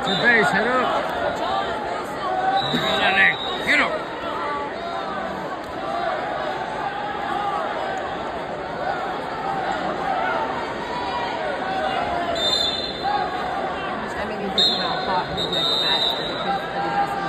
Your base, head up. Get that leg. Get up. I mean, he's come out hot in his next match, but he could pretty decent.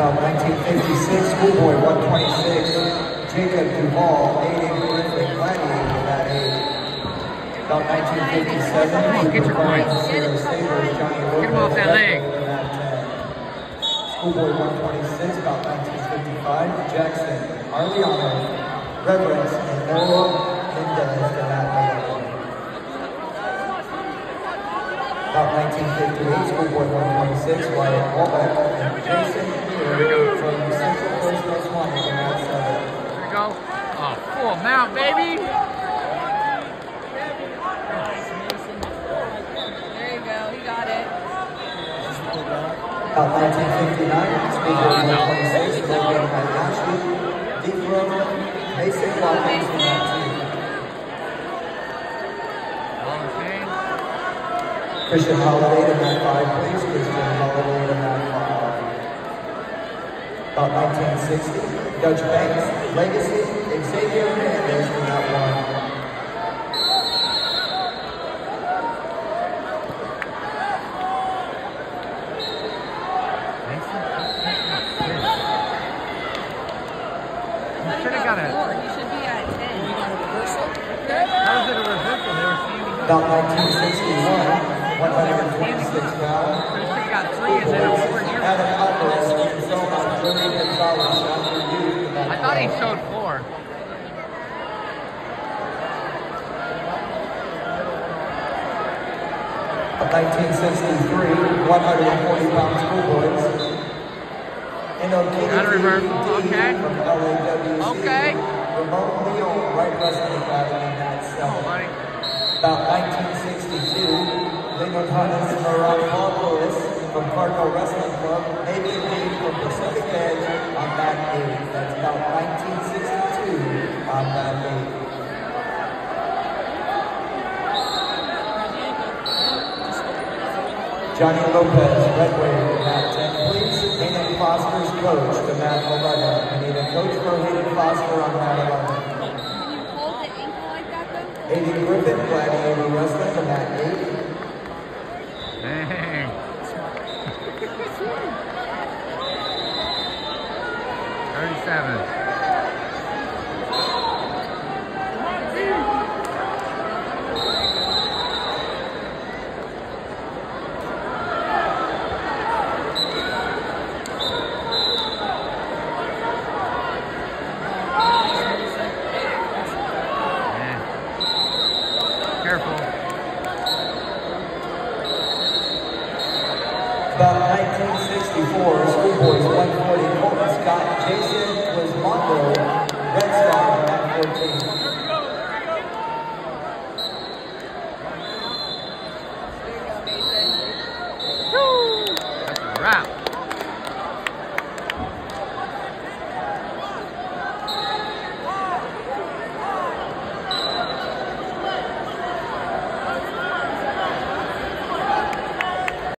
About 1956, Schoolboy 126, Jacob Duvall, Aiden Griffin Gladiator at that age. About 1957, Come on, get your points. Sarah Sabers, Johnny Lopez, Get him off that leg. at 10. Schoolboy 126, about 1955, Jackson, Arliano, Reverence, and Noah Mendez at that age. About 1958, Schoolboy 126, Wyatt Wallbeck, and Jason Clear from Central Coast West Wyoming in that 7. There we go. Oh, full mount, baby. There you go, he got it. About 1959, Schoolboy 126, Logan and Ashley, Deep Road, Mason Watkins in that 2. Christian Holiday in that 5, please. Christian Holiday in that 5. About 1960, Dutch Banks, Legacy, Xavier Hernandez in that 1. You should have got it. He should be at 10. You got a reversal? How was it a reversal? They were standing. About 1961, 126 pounds. They should have got 3 and then over here. Adam Alvarez and Zoma Jimmy Gonzalez after you in that I thought he 5. showed 4. Of 1963, 140-pound schoolboys. Got a reversal, okay. From LAWC. Okay. Ramon Leon, Right Wrestling Academy in that 7. Oh, buddy. About 1962, Lincoln Hunter Morales from Cardinal Wrestling Club, Nathan Lee from Pacific Edge on that 8. That's about 1962 on that 8. Johnny Lopez, Red Wave in that 10, please. Hayden Foster's coach to Matt 11. I need a coach for Hayden Foster on that 11. Can you hold the ankle like that though? Aiden Griffin, Gladiator Wrestling to Matt 8. Dang. 37. Careful. About 1964, Schoolboys 140, Colton Scott, Jason Quismondo, Red Star at 14.